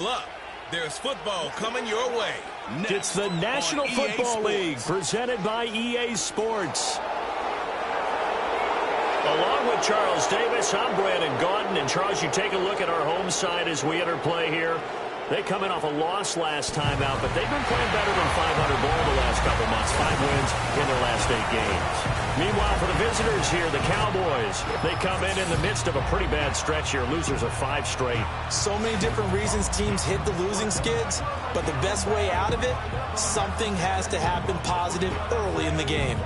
Look, there's football coming your way. Next it's the National Football League presented by EA Sports. Along with Charles Davis, I'm Brandon Gaudin. And Charles, you take a look at our home side as we enter play here. They come in off a loss last time out, but they've been playing better than 500 ball the last couple months. 5 wins in their last 8 games. Meanwhile, for the visitors here, the Cowboys, they come in the midst of a pretty bad stretch here. Losers of 5 straight. So many different reasons teams hit the losing skids, but the best way out of it, something has to happen positive early in the game.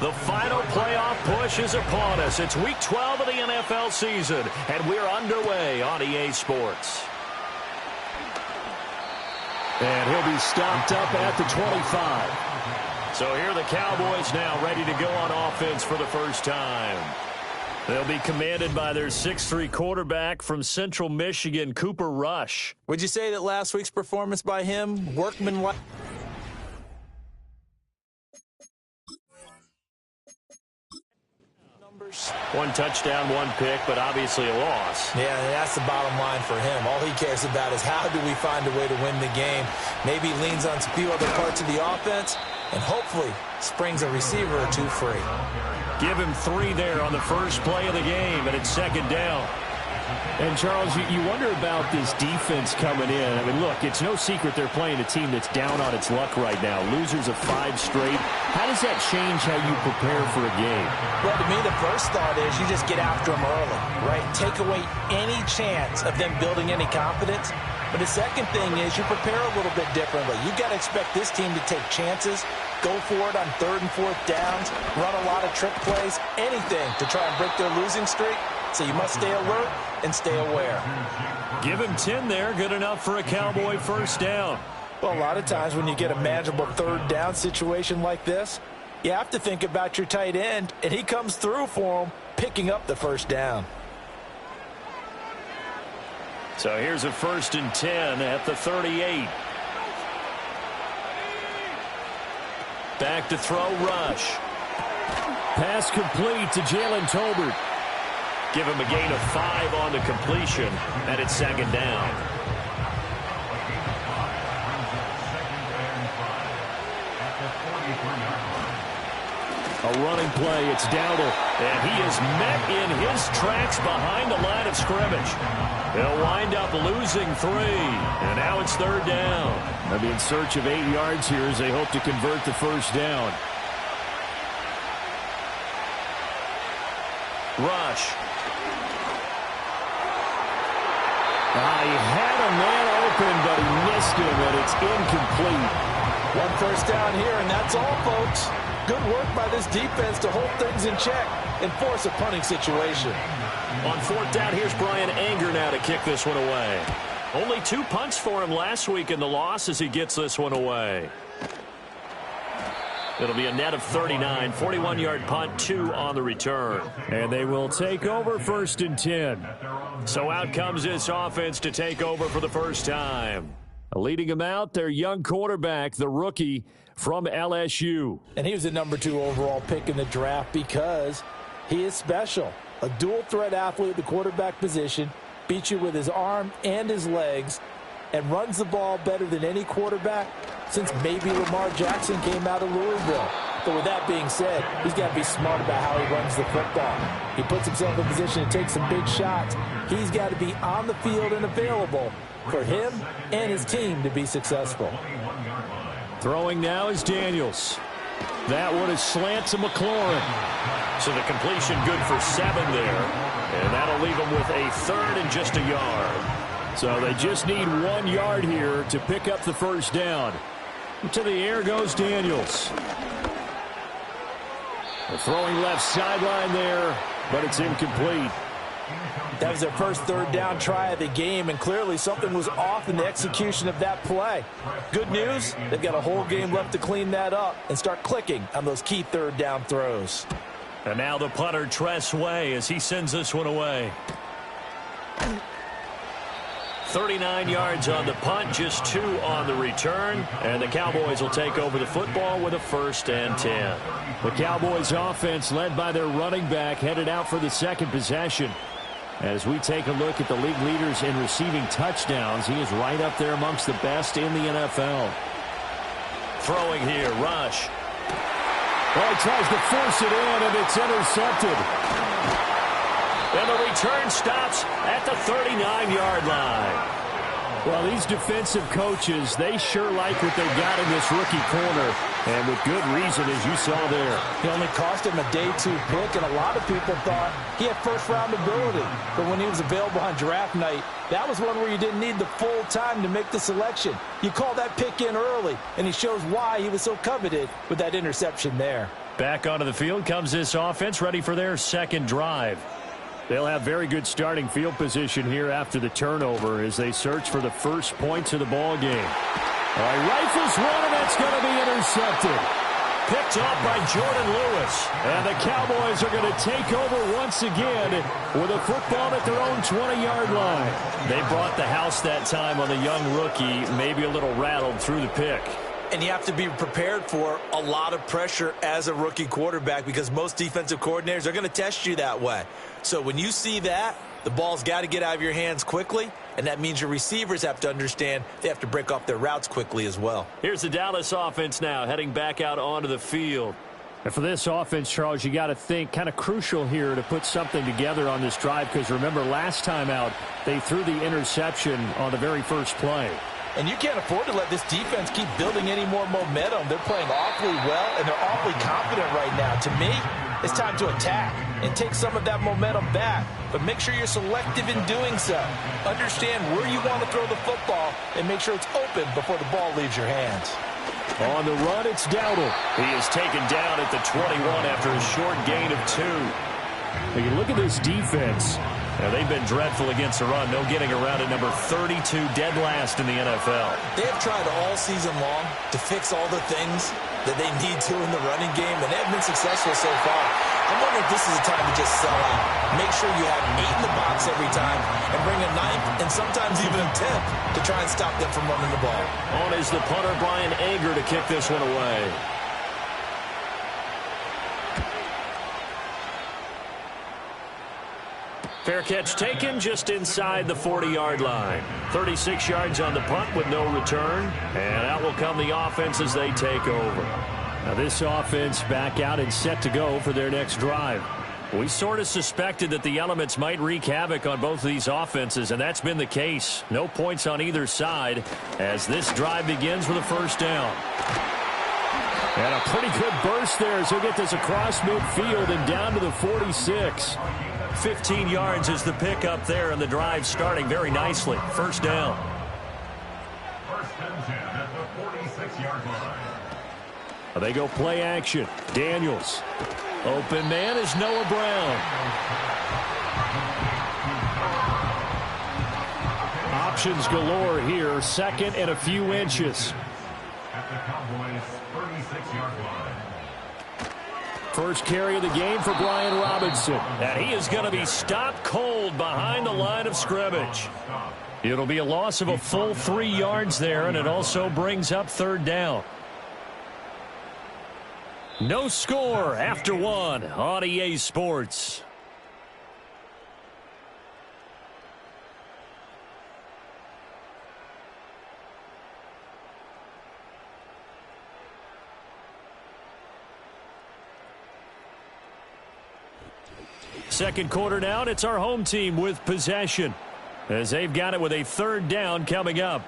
The final playoff push is upon us. It's Week 12 of the NFL season, and we're underway on EA Sports. And he'll be stopped up at the 25. So here are the Cowboys now ready to go on offense for the first time. They'll be commanded by their 6'3" quarterback from Central Michigan, Cooper Rush. Would you say that last week's performance by him, workmanlike? One touchdown, 1 pick, but obviously a loss. Yeah, that's the bottom line for him. All he cares about is how do we find a way to win the game. Maybe he leans on a few other parts of the offense and hopefully springs a receiver or 2 free. Give him 3 there on the first play of the game, and it's 2nd down. And, Charles, you wonder about this defense coming in. I mean, look, it's no secret they're playing a team that's down on its luck right now. Losers of 5 straight. How does that change how you prepare for a game? Well, to me, the first thought is you just get after them early, right? Take away any chance of them building any confidence. But the second thing is you prepare a little bit differently. You've got to expect this team to take chances, go for it on 3rd and 4th downs, run a lot of trick plays, anything to try and break their losing streak. So you must stay alert and stay aware. Give him 10 there. Good enough for a Cowboy first down. Well, a lot of times when you get a manageable 3rd down situation like this, you have to think about your tight end, and he comes through for him, picking up the first down. So here's a 1st and 10 at the 38. Back to throw, Rush. Pass complete to Jalen Tolbert. Give him a gain of 5 on the completion, and it's 2nd down. A running play, it's Dowdle. And he is met in his tracks behind the line of scrimmage. They'll wind up losing 3, and now it's 3rd down. They'll be in search of 8 yards here as they hope to convert the first down. Rush. He had a man open, but he missed him, and it's incomplete. 1 first down here, and that's all, folks. Good work by this defense to hold things in check and force a punting situation. On 4th down, here's Brian Anger now to kick this one away. Only 2 punts for him last week in the loss as he gets this one away. It'll be a net of 39, 41-yard punt, 2 on the return. And they will take over 1st and 10. So out comes this offense to take over for the first time. Leading them out, their young quarterback, the rookie from LSU. And he was the number 2 overall pick in the draft because he is special. A dual-threat athlete at the quarterback position, beats you with his arm and his legs, and runs the ball better than any quarterback since maybe Lamar Jackson came out of Louisville. But with that being said, he's got to be smart about how he runs the football. He puts himself in position to take some big shots. He's got to be on the field and available for him and his team to be successful. Throwing now is Daniels. That one is slant to McLaurin. So the completion good for 7 there. And that'll leave him with a 3rd and just a yard. So they just need 1 yard here to pick up the first down. To the air goes Daniels. The throwing left sideline there, but it's incomplete. That was their first 3rd down try of the game, and clearly something was off in the execution of that play. Good news, they've got a whole game left to clean that up and start clicking on those key 3rd down throws. And now the punter, Tress Way, as he sends this one away. 39 yards on the punt, just 2 on the return. And the Cowboys will take over the football with a 1st and 10. The Cowboys offense led by their running back headed out for the second possession. As we take a look at the league leaders in receiving touchdowns, he is right up there amongst the best in the NFL. Throwing here, Rush. Well, he tries to force it in, and it's intercepted. And the return stops at the 39-yard line. Well, these defensive coaches, they sure like what they've got in this rookie corner, and with good reason, as you saw there. He only cost him a day 2 pick, and a lot of people thought he had first-round ability. But when he was available on draft night, that was one where you didn't need the full time to make the selection. You call that pick in early, and he shows why he was so coveted with that interception there. Back onto the field comes this offense, ready for their second drive. They'll have very good starting field position here after the turnover as they search for the first points of the ball game. All right, rifles one, and that's going to be intercepted. Picked off by Jordan Lewis. And the Cowboys are going to take over once again with a football at their own 20-yard line. They brought the house that time on the young rookie, maybe a little rattled through the pick. And you have to be prepared for a lot of pressure as a rookie quarterback because most defensive coordinators are going to test you that way. So when you see that, the ball's got to get out of your hands quickly, and that means your receivers have to understand they have to break off their routes quickly as well. Here's the Dallas offense now heading back out onto the field. And for this offense, Charles, you got to think kind of crucial here to put something together on this drive because remember last time out they threw the interception on the very first play. And you can't afford to let this defense keep building any more momentum. They're playing awfully well, and they're awfully confident right now. To me, it's time to attack and take some of that momentum back. But make sure you're selective in doing so. Understand where you want to throw the football and make sure it's open before the ball leaves your hands. On the run, it's Dowdle. He is taken down at the 21 after a short gain of 2. Now you look at this defense. Now, they've been dreadful against the run. No getting around at number 32, dead last in the NFL. They have tried all season long to fix all the things that they need to in the running game, and they have been successful so far. I'm wondering if this is a time to just sell out. Make sure you have 8 in the box every time and bring a 9th and sometimes even a 10th to try and stop them from running the ball. On is the punter, Brian Anger, to kick this one away. Fair catch taken just inside the 40-yard line. 36 yards on the punt with no return. And out will come the offense as they take over. Now this offense back out and set to go for their next drive. We sort of suspected that the elements might wreak havoc on both of these offenses, and that's been the case. No points on either side as this drive begins with a first down. And a pretty good burst there as he'll get this across midfield and down to the 46. 15 yards is the pickup there, and the drive starting very nicely. First down. First and 10 at the 46-yard line. They go play action. Daniels. Open man is Noah Brown. Options galore here. Second and a few inches. At the Cowboys' 36-yard line. First carry of the game for Brian Robinson. And he is going to be stopped cold behind the line of scrimmage. It'll be a loss of a full 3 yards there, and it also brings up third down. No score after 1 on EA Sports. Second quarter now, and it's our home team with possession as they've got it with a third down coming up.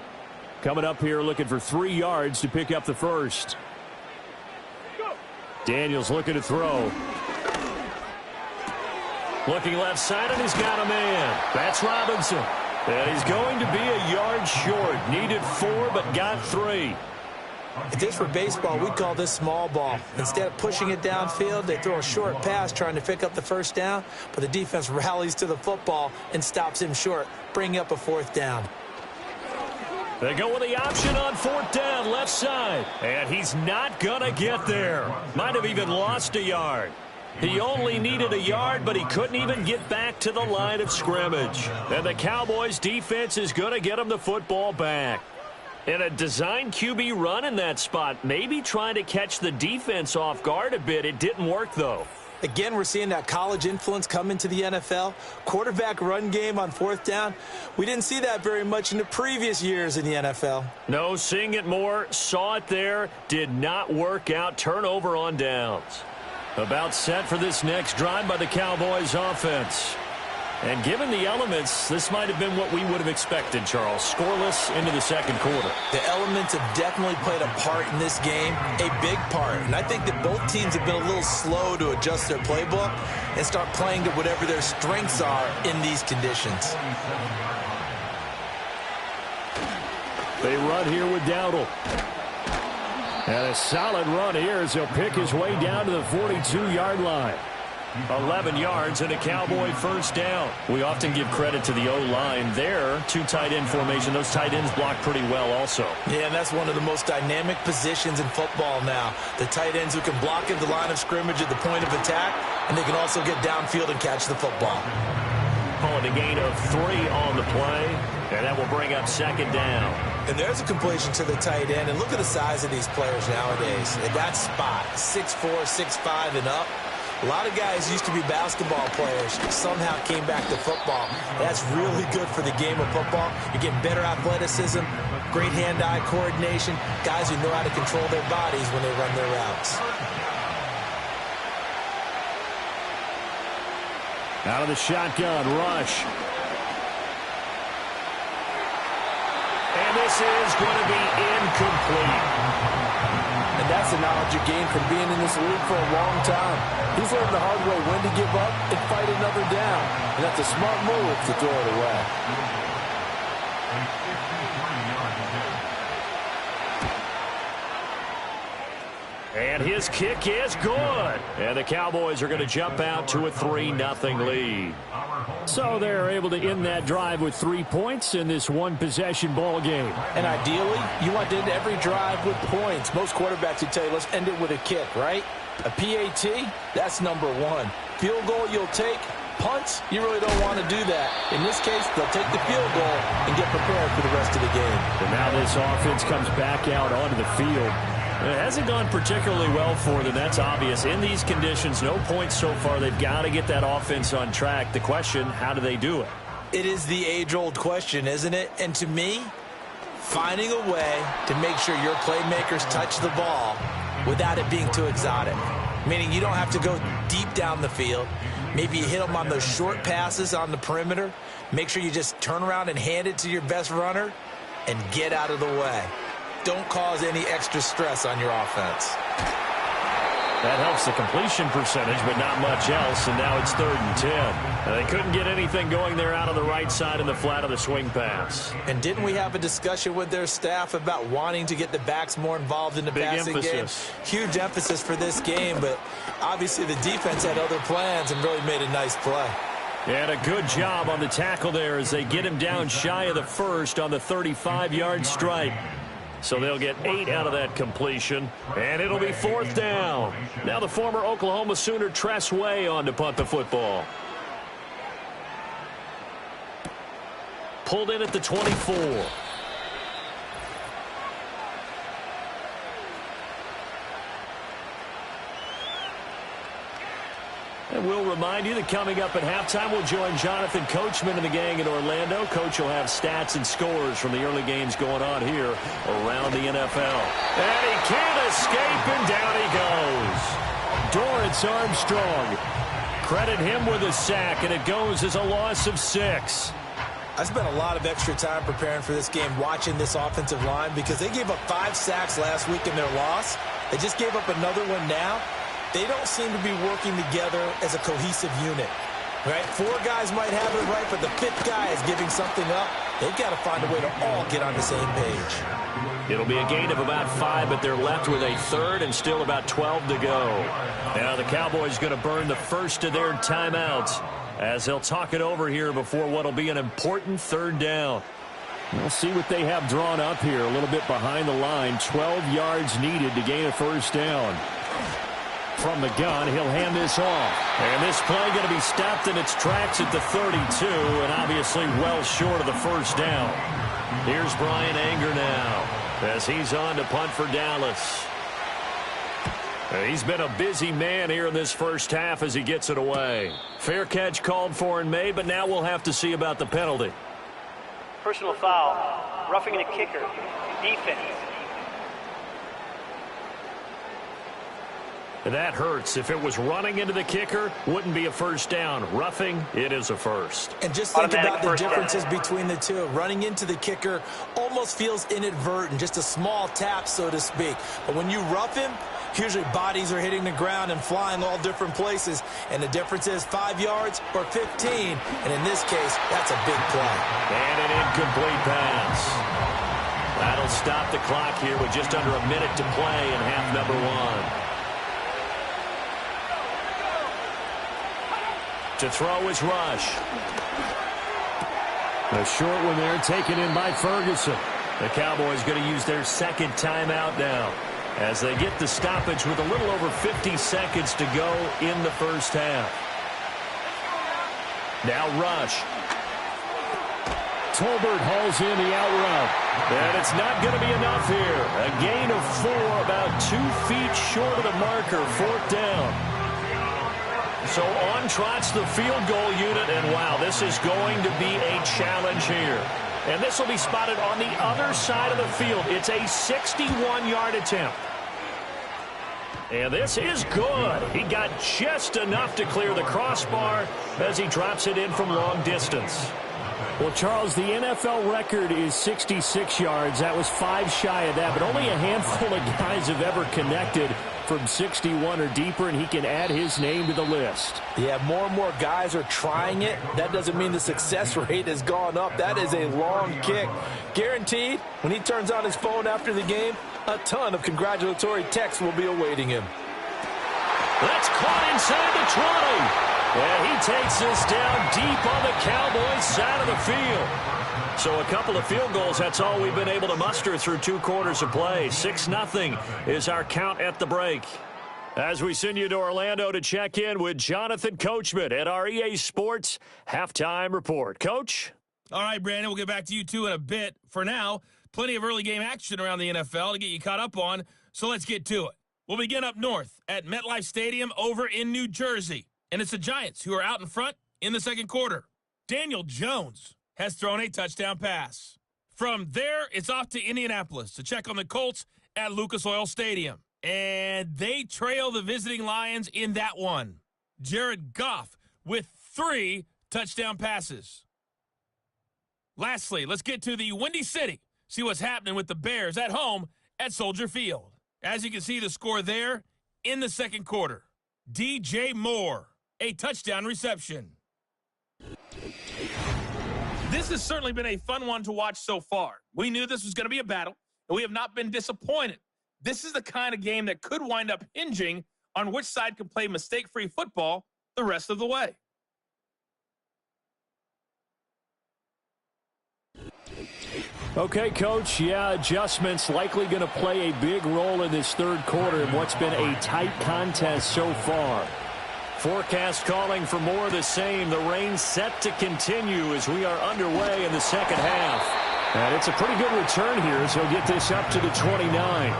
Coming up here looking for 3 yards to pick up the first. Daniels looking to throw. Looking left side, and he's got a man. That's Robinson. And he's going to be a yard short. Needed 4, but got 3. If this were baseball, we'd call this small ball. Instead of pushing it downfield, they throw a short pass trying to pick up the first down, but the defense rallies to the football and stops him short, bringing up a fourth down. They go with the option on fourth down, left side. And he's not going to get there. Might have even lost a yard. He only needed a yard, but he couldn't even get back to the line of scrimmage. And the Cowboys defense is going to get him the football back. And a design QB run in that spot, maybe trying to catch the defense off guard a bit. It didn't work, though. Again, we're seeing that college influence come into the NFL. Quarterback run game on 4th down. We didn't see that very much in the previous years in the NFL. No, seeing it more, saw it there, did not work out. Turnover on downs. About set for this next drive by the Cowboys offense. And given the elements, this might have been what we would have expected, Charles. Scoreless into the second quarter. The elements have definitely played a part in this game, a big part. And I think that both teams have been a little slow to adjust their playbook and start playing to whatever their strengths are in these conditions. They run here with Dowdle. And a solid run here as he'll pick his way down to the 42-yard line. 11 yards and a Cowboy first down. We often give credit to the O-line there. 2 tight end formation. Those tight ends block pretty well also. Yeah, and that's one of the most dynamic positions in football now. The tight ends who can block at the line of scrimmage at the point of attack, and they can also get downfield and catch the football. Calling a gain of 3 on the play, and that will bring up second down. And there's a completion to the tight end, and look at the size of these players nowadays. At that spot, 6'4", 6'5", and up. A lot of guys used to be basketball players, somehow came back to football. That's really good for the game of football. You're getting better athleticism, great hand-eye coordination, guys who know how to control their bodies when they run their routes. Out of the shotgun, rush. And this is going to be incomplete. And that's the knowledge you gain from being in this league for a long time. He's learned the hard way when to give up and fight another down. And that's a smart move to throw it away. And his kick is good. And the Cowboys are going to jump out to a 3-0 lead. So they're able to end that drive with 3 points in this one-possession ball game. And ideally, you want to end every drive with points. Most quarterbacks would tell you, let's end it with a kick, right? A PAT, that's number 1. Field goal you'll take. Punts, you really don't want to do that. In this case, they'll take the field goal and get prepared for the rest of the game. And now this offense comes back out onto the field. It hasn't gone particularly well for them. That's obvious. In these conditions, no points so far. They've got to get that offense on track. The question, how do they do it? It is the age-old question, isn't it? And to me, finding a way to make sure your playmakers touch the ball without it being too exotic. Meaning you don't have to go deep down the field. Maybe you hit them on those short passes on the perimeter. Make sure you just turn around and hand it to your best runner and get out of the way. Don't cause any extra stress on your offense. That helps the completion percentage, but not much else, and now it's 3rd and 10. They couldn't get anything going there out on the right side in the flat of the swing pass. And didn't we have a discussion with their staff about wanting to get the backs more involved in the passing game? Huge emphasis for this game, but obviously the defense had other plans and really made a nice play. And a good job on the tackle there as they get him down shy of the first on the 35-yard strike. So they'll get 8 out of that completion, and it'll be 4th down. Now the former Oklahoma Sooner Tress Way on to punt the football. Pulled in at the 24. And we'll remind you that coming up at halftime, we'll join Jonathan Coachman and the gang in Orlando. Coach will have stats and scores from the early games going on here around the NFL. And he can't escape, and down he goes. Dorrance Armstrong. Credit him with a sack, and it goes as a loss of 6. I spent a lot of extra time preparing for this game, watching this offensive line, because they gave up 5 sacks last week in their loss. They just gave up another one now. They don't seem to be working together as a cohesive unit, right? 4 guys might have it right, but the 5th guy is giving something up. They've got to find a way to all get on the same page. It'll be a gain of about 5, but they're left with a 3rd and still about 12 to go. Now the Cowboys going to burn the first of their timeouts as they'll talk it over here before what will be an important 3rd down. We'll see what they have drawn up here. A little bit behind the line. 12 yards needed to gain a first down. From the gun, he'll hand this off. And this play going to be stopped in its tracks at the 32, and obviously well short of the first down. Here's Bryan Anger now as he's on to punt for Dallas. He's been a busy man here in this first half as he gets it away. Fair catch called for and made, but now we'll have to see about the penalty. Personal foul, roughing the kicker, defense. That hurts. If it was running into the kicker, wouldn't be a first down. Roughing, it is a first. And just think about the differences between the two. Running into the kicker almost feels inadvertent, just a small tap, so to speak. But when you rough him, usually bodies are hitting the ground and flying all different places. And the difference is 5 yards or 15. And in this case, that's a big play. And an incomplete pass. That'll stop the clock here with just under a minute to play in half number one. To throw is Rush. A short one there taken in by Ferguson. The Cowboys going to use their second timeout now as they get the stoppage with a little over 50 seconds to go in the first half. Now Rush. Tolbert hauls in the out route. And it's not going to be enough here. A gain of 4, about 2 feet short of the marker, 4th down. So on trots the field goal unit, and wow, this is going to be a challenge here. And this will be spotted on the other side of the field. It's a 61-yard attempt. And this is good. He got just enough to clear the crossbar as he drops it in from long distance. Well, Charles, the NFL record is 66 yards. That was 5 shy of that, but only a handful of guys have ever connected from 61 or deeper, and he can add his name to the list. Yeah, more and more guys are trying it. That doesn't mean the success rate has gone up. That is a long kick. Guaranteed, when he turns on his phone after the game, a ton of congratulatory texts will be awaiting him. That's caught inside the 20. And he takes this down deep on the Cowboys side of the field. So a couple of field goals, that's all we've been able to muster through 2 quarters of play. 6-0 is our count at the break. As we send you to Orlando to check in with Jonathan Coachman at our EA Sports Halftime Report. Coach? All right, Brandon, we'll get back to you two in a bit. For now, plenty of early game action around the NFL to get you caught up on, so let's get to it. We'll begin up north at MetLife Stadium over in New Jersey. And it's the Giants who are out in front in the second quarter. Daniel Jones has thrown a touchdown pass. From there, it's off to Indianapolis to check on the Colts at Lucas Oil Stadium. And they trail the visiting Lions in that one. Jared Goff with 3 touchdown passes. Lastly, let's get to the Windy City. See what's happening with the Bears at home at Soldier Field. As you can see, the score there in the second quarter. DJ Moore, a touchdown reception. This has certainly been a fun one to watch so far. We knew this was going to be a battle, and we have not been disappointed. This is the kind of game that could wind up hinging on which side can play mistake-free football the rest of the way. Okay, Coach, yeah, adjustments likely going to play a big role in this third quarter in what's been a tight contest so far. Forecast calling for more of the same. The rain set to continue as we are underway in the second half. And it's a pretty good return here as he'll get this up to the 29.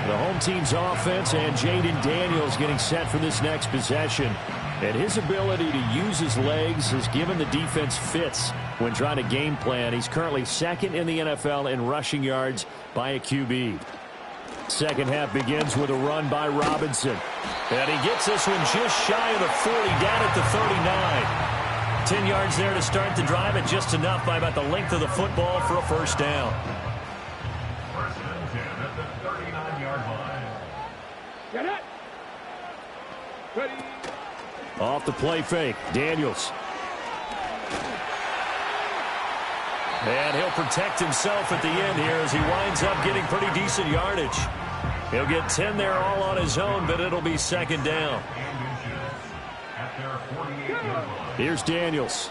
The home team's offense and Jaden Daniels getting set for this next possession. And his ability to use his legs has given the defense fits when trying to game plan. He's currently second in the NFL in rushing yards by a QB. Second half begins with a run by Robinson. And he gets this one just shy of the 40, down at the 39. 10 yards there to start the drive, and just enough by about the length of the football for a first down. First and 10 at the 39-yard line. Get it. Ready. Off the play fake, Daniels. And he'll protect himself at the end here as he winds up getting pretty decent yardage. He'll get 10 there all on his own, but it'll be second down. Here's Daniels.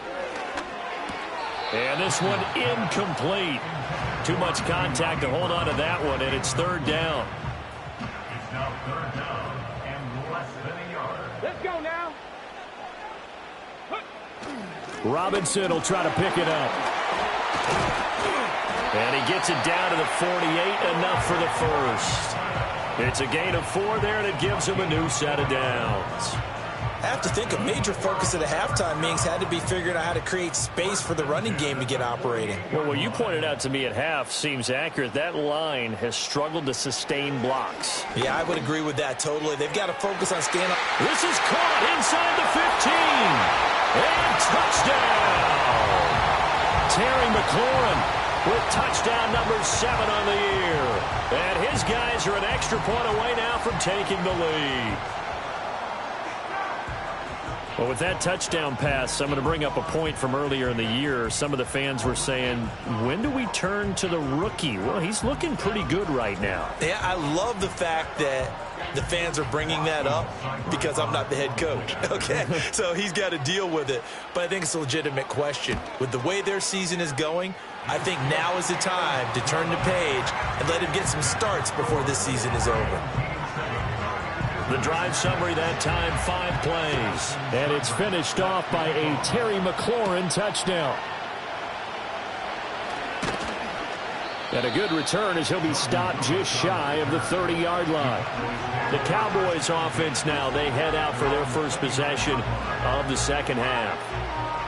And this one incomplete. Too much contact to hold on to that one, and it's third down. It's now third down and less Robinson will try to pick it up. And he gets it down to the 48, enough for the first. It's a gain of 4 there, and it gives him a new set of downs. I have to think a major focus at the halftime meetings had to be figuring out how to create space for the running game to get operating. Well, what you pointed out to me at half seems accurate. That line has struggled to sustain blocks. Yeah, I would agree with that totally. They've got to focus on staying up. This is caught inside the 15. And touchdown! Terry McLaurin with touchdown number 7 on the year. And his guys are an extra point away now from taking the lead. Well, with that touchdown pass, I'm going to bring up a point from earlier in the year. Some of the fans were saying, when do we turn to the rookie? Well, he's looking pretty good right now. Yeah, I love the fact that the fans are bringing that up because I'm not the head coach, okay? So he's got to deal with it. But I think it's a legitimate question. With the way their season is going, I think now is the time to turn the page and let him get some starts before this season is over. The drive summary that time, 5 plays. And it's finished off by a Terry McLaurin touchdown. And a good return as he'll be stopped just shy of the 30-yard line. The Cowboys offense now, they head out for their first possession of the second half.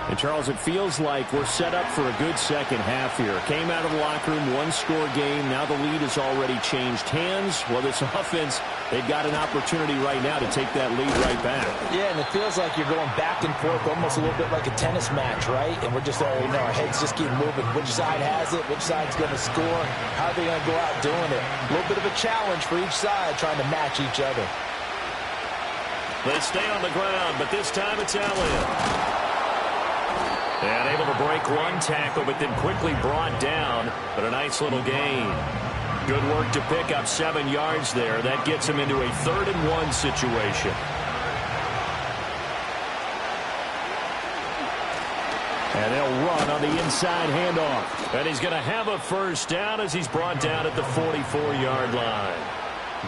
And, Charles, it feels like we're set up for a good second half here. Came out of the locker room, one-score game. Now the lead has already changed hands. Well, this offense, they've got an opportunity right now to take that lead right back. Yeah, and it feels like you're going back and forth, almost a little bit like a tennis match, right? And we're just, our heads just keep moving. Which side has it? Which side's going to score? How are they going to go out doing it? A little bit of a challenge for each side, trying to match each other. They stay on the ground, but this time it's Elliott. And able to break one tackle, but then quickly brought down. But a nice little gain. Good work to pick up 7 yards there. That gets him into a 3rd and 1 situation. And they'll run on the inside handoff. And he's going to have a first down as he's brought down at the 44-yard line.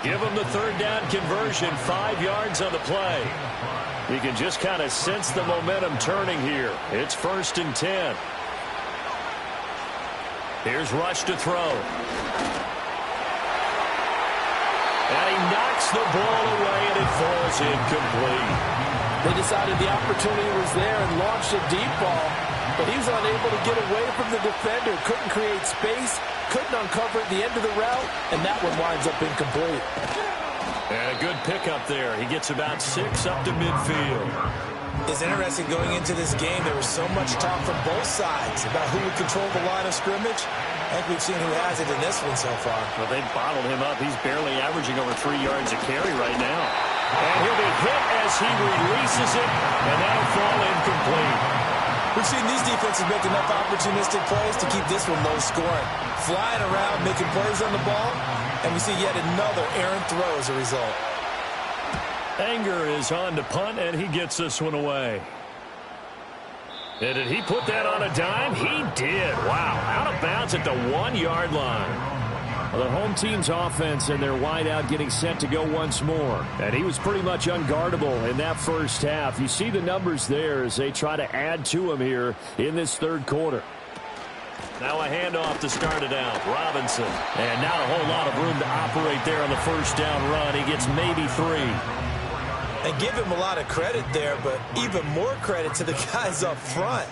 Give him the 3rd down conversion, 5 yards on the play. You can just kind of sense the momentum turning here. It's 1st and 10. Here's Rush to throw. And he knocks the ball away, and it falls incomplete. They decided the opportunity was there and launched a deep ball, but he was unable to get away from the defender, couldn't create space, couldn't uncover at the end of the route, and that one winds up incomplete. And a good pickup there. He gets about 6 up to midfield. It's interesting going into this game. There was so much talk from both sides about who would control the line of scrimmage. I think we've seen who has it in this one so far. Well, they bottled him up. He's barely averaging over 3 yards a carry right now. And he'll be hit as he releases it, and that'll fall incomplete. We've seen these defenses make enough opportunistic plays to keep this one low scoring. Flying around, making plays on the ball, and we see yet another errant throw as a result. Anger is on to punt, and he gets this one away. And did he put that on a dime? He did. Wow, out of bounds at the 1-yard line. Well, the home team's offense and their wideout getting set to go once more. And he was pretty much unguardable in that first half. You see the numbers there as they try to add to him here in this 3rd quarter. Now a handoff to start it out. Robinson. And not a whole lot of room to operate there on the first down run. He gets maybe 3. And give him a lot of credit there, but even more credit to the guys up front.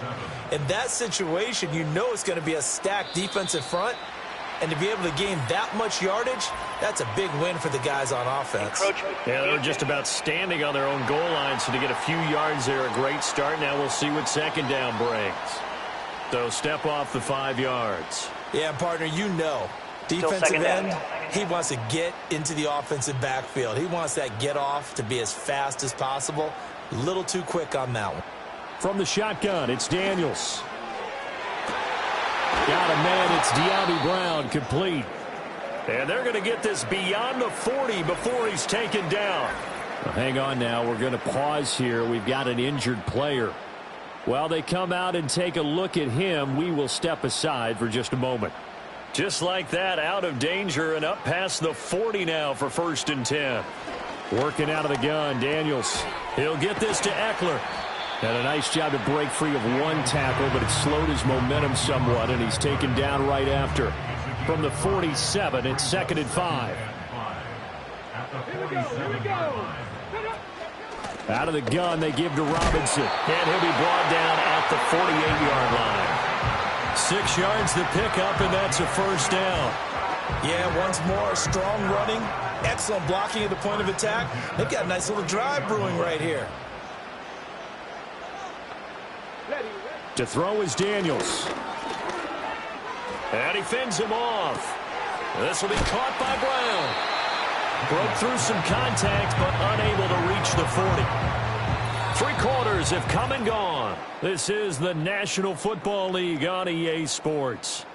In that situation, you know it's going to be a stacked defensive front. And to be able to gain that much yardage, that's a big win for the guys on offense. Yeah, they were just about standing on their own goal line, so to get a few yards there, a great start. Now we'll see what 2nd down brings. So step off the 5 yards. Yeah, partner, you know, defensive end, he wants to get into the offensive backfield. He wants that get off to be as fast as possible. A little too quick on that one. From the shotgun, it's Daniels. Got a man, it's De'Ami Brown, complete. And they're going to get this beyond the 40 before he's taken down. Well, hang on now. We're going to pause here. We've got an injured player. While they come out and take a look at him, we will step aside for just a moment. Just like that, out of danger and up past the 40 now for 1st and 10. Working out of the gun, Daniels. He'll get this to Eckler. And a nice job to break free of one tackle, but it slowed his momentum somewhat, and he's taken down right after. From the 47, it's 2nd and 5. Out of the gun, they give to Robinson. And he'll be brought down at the 48-yard line. 6 yards to pick up, and that's a first down. Yeah, once more, strong running, excellent blocking at the point of attack. They've got a nice little drive brewing right here. To throw is Daniels. And he fends him off. This will be caught by Brown. Broke through some contact, but unable to reach the 40. 3 quarters have come and gone. This is the National Football League on EA Sports.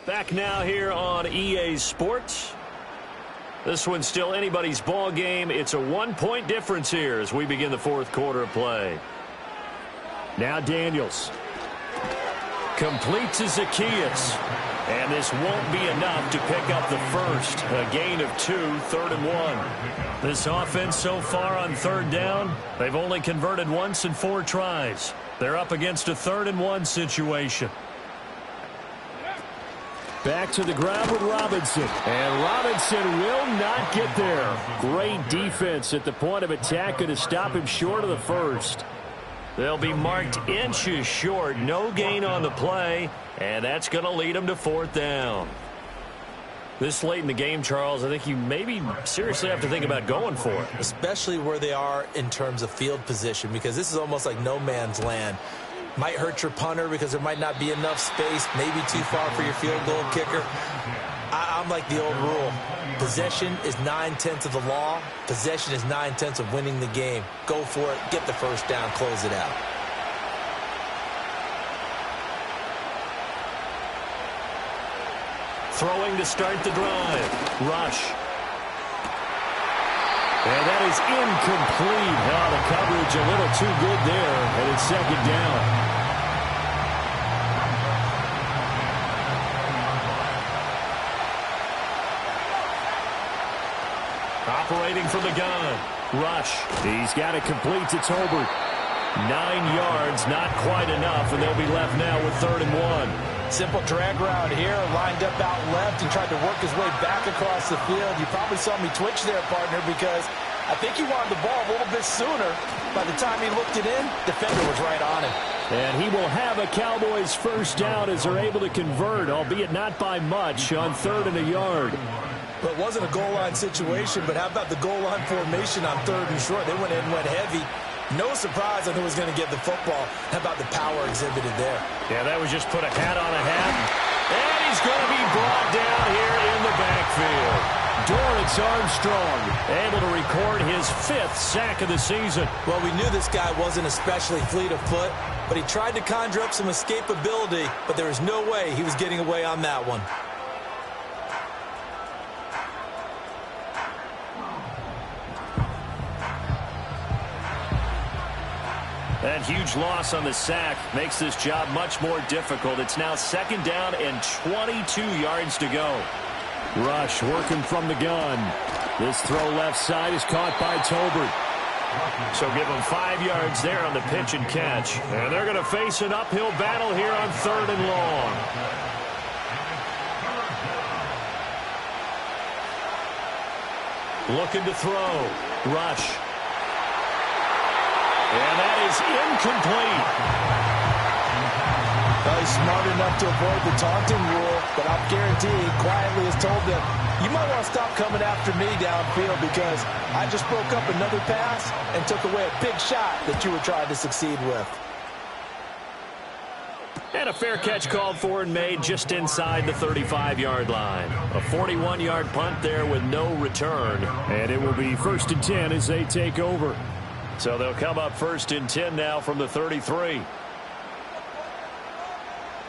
Back now here on EA Sports. This one's still anybody's ball game. It's a 1-point difference here as we begin the 4th quarter of play. Now Daniels. Complete to Zacchaeus. And this won't be enough to pick up the first. A gain of 2, 3rd and 1. This offense so far on 3rd down, they've only converted once in 4 tries. They're up against a 3rd and 1 situation. Back to the ground with Robinson. And Robinson will not get there. Great defense at the point of attack, going to stop him short of the first. They'll be marked inches short. No gain on the play, and that's going to lead them to 4th down. This late in the game, Charles, I think you maybe seriously have to think about going for it. Especially where they are in terms of field position, because this is almost like no man's land. Might hurt your punter because there might not be enough space, maybe too far for your field goal kicker. I'm like the old rule. Possession is 9/10 of the law. Possession is 9/10 of winning the game. Go for it. Get the first down. Close it out. Throwing to start the drive. Rush. And that is incomplete. Oh, the coverage a little too good there, and it's 2nd down. Operating from the gun. Rush. He's got it complete to Tolbert. 9 yards, not quite enough, and they'll be left now with 3rd and 1. Simple drag route here, lined up out left and tried to work his way back across the field. You probably saw me twitch there, partner, because I think he wanted the ball a little bit sooner. By the time he looked it in, defender was right on him. And he will have a Cowboys first down as they're able to convert, albeit not by much, on 3rd and a yard. But it wasn't a goal line situation, but how about the goal line formation on 3rd and short? They went in, went heavy. No surprise on who was going to get the football. How about the power exhibited there? Yeah, that was just put a hat on a hat. And he's going to be brought down here in the backfield. Dorrance Armstrong able to record his 5th sack of the season. Well, we knew this guy wasn't especially fleet of foot, but he tried to conjure up some escapability, but there was no way he was getting away on that one. That huge loss on the sack makes this job much more difficult. It's now 2nd down and 22 yards to go. Rush working from the gun. This throw left side is caught by Tolbert. So give them 5 yards there on the pitch and catch. And they're going to face an uphill battle here on 3rd and long. Looking to throw. Rush. And that is incomplete. Well, he's smart enough to avoid the taunting rule, but I'll guarantee he quietly has told them, you might want to stop coming after me downfield because I just broke up another pass and took away a big shot that you were trying to succeed with. And a fair catch called for and made just inside the 35-yard line. A 41-yard punt there with no return. And it will be 1st and 10 as they take over. So they'll come up 1st and 10 now from the 33.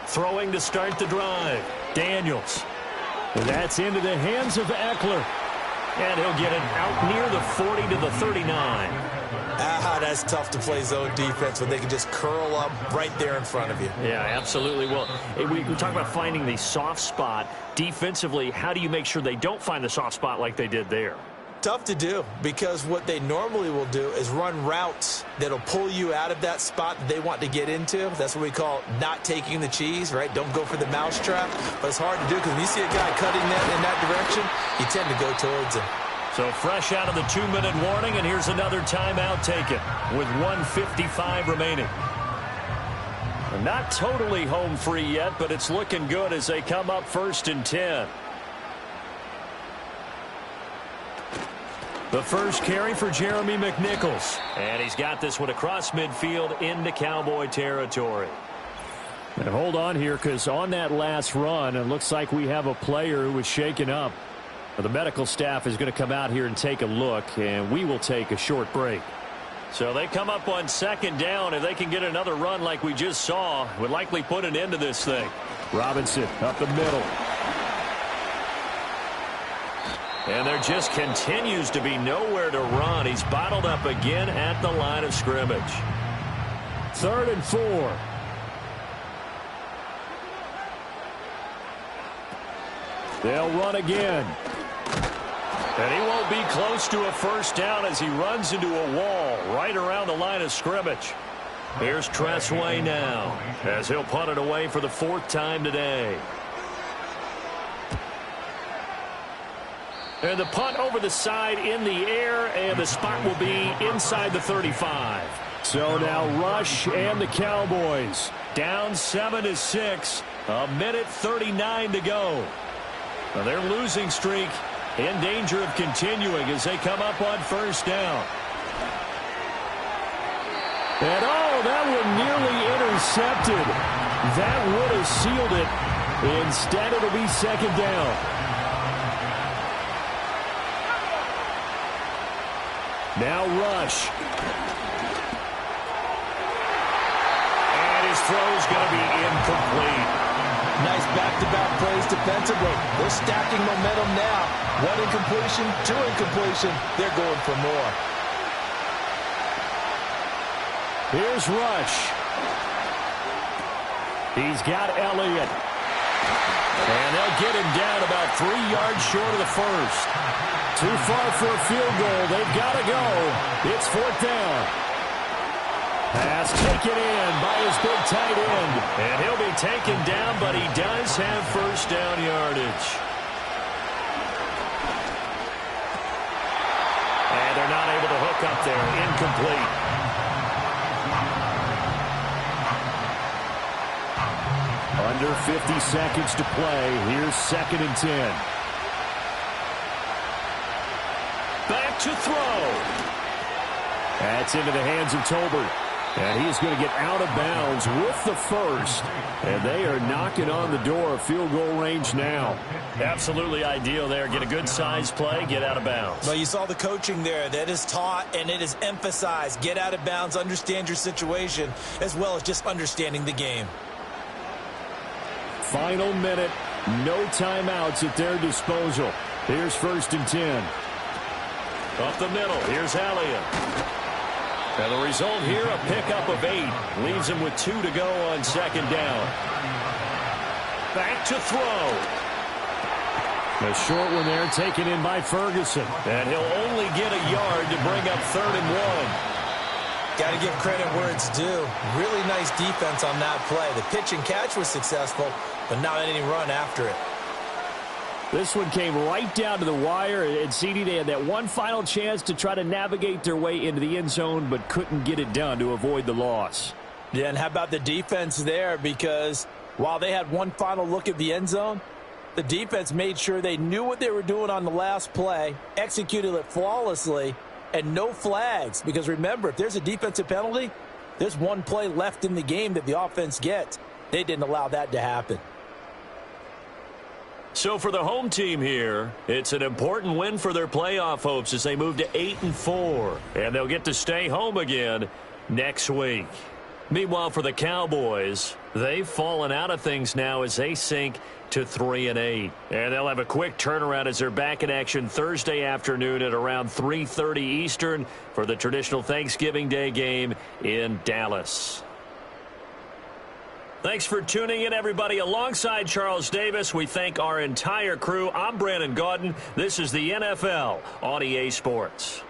Throwing to start the drive. Daniels. That's into the hands of Eckler. And he'll get it out near the 40 to the 39. That's tough to play zone defense when they can just curl up right there in front of you. Yeah, absolutely. Well, we talk about finding the soft spot. Defensively, how do you make sure they don't find the soft spot like they did there? Tough to do, because what they normally will do is run routes that'll pull you out of that spot that they want to get into. That's what we call not taking the cheese, right? Don't go for the mousetrap. But it's hard to do because when you see a guy cutting that in that direction, you tend to go towards him. So fresh out of the 2-minute warning, and here's another timeout taken with 1:55 remaining. Not totally home free yet, but it's looking good as they come up 1st and 10. The first carry for Jeremy McNichols. And he's got this one across midfield into Cowboy territory. And hold on here, because on that last run, it looks like we have a player who was shaken up. The medical staff is going to come out here and take a look, and we will take a short break. So they come up on 2nd down. If they can get another run like we just saw, would likely put an end to this thing. Robinson up the middle. And there just continues to be nowhere to run. He's bottled up again at the line of scrimmage. 3rd and 4. They'll run again. And he won't be close to a first down as he runs into a wall right around the line of scrimmage. Here's Tressway now as he'll punt it away for the 4th time today. And the punt over the side in the air, and the spot will be inside the 35. So now Rush and the Cowboys. Down 7-6, 1:39 to go. Now their losing streak in danger of continuing as they come up on 1st down. And that one nearly intercepted. That would have sealed it. Instead, it'll be 2nd down. Now Rush. And his throw's going to be incomplete. Nice back-to-back plays defensively. They're stacking momentum now. 1 incompletion, 2 incompletion. They're going for more. Here's Rush. He's got Elliott. And they'll get him down about 3 yards short of the first. Too far for a field goal. They've got to go. It's 4th down. Pass taken in by his big tight end. And he'll be taken down, but he does have first down yardage. And they're not able to hook up there. Incomplete. Under 50 seconds to play. Here's 2nd and 10. Back to throw. That's into the hands of Tolbert. And he's going to get out of bounds with the first. And they are knocking on the door of field goal range now. Absolutely ideal there. Get a good size play, get out of bounds. Well, you saw the coaching there. That is taught and it is emphasized. Get out of bounds, understand your situation, as well as just understanding the game. Final minute. No timeouts at their disposal. Here's 1st and 10. Up the middle. Here's Elliott. And the result here, a pickup of 8. Leaves him with 2 to go on 2nd down. Back to throw. A short one there taken in by Ferguson. And he'll only get a yard to bring up 3rd and 1. Got to give credit where it's due. Really nice defense on that play. The pitch and catch was successful, but not any run after it. This one came right down to the wire, and CD, they had that one final chance to try to navigate their way into the end zone, but couldn't get it done to avoid the loss. Yeah, and how about the defense there? Because while they had one final look at the end zone, the defense made sure they knew what they were doing on the last play, executed it flawlessly, and no flags. Because remember, if there's a defensive penalty, there's one play left in the game that the offense gets. They didn't allow that to happen. So for the home team here, it's an important win for their playoff hopes as they move to 8-4. And they'll get to stay home again next week. Meanwhile, for the Cowboys, they've fallen out of things now as they sink to 3-8. And they'll have a quick turnaround as they're back in action Thursday afternoon at around 3:30 Eastern for the traditional Thanksgiving Day game in Dallas. Thanks for tuning in, everybody. Alongside Charles Davis, we thank our entire crew. I'm Brandon Gaudin. This is the NFL on EA Sports.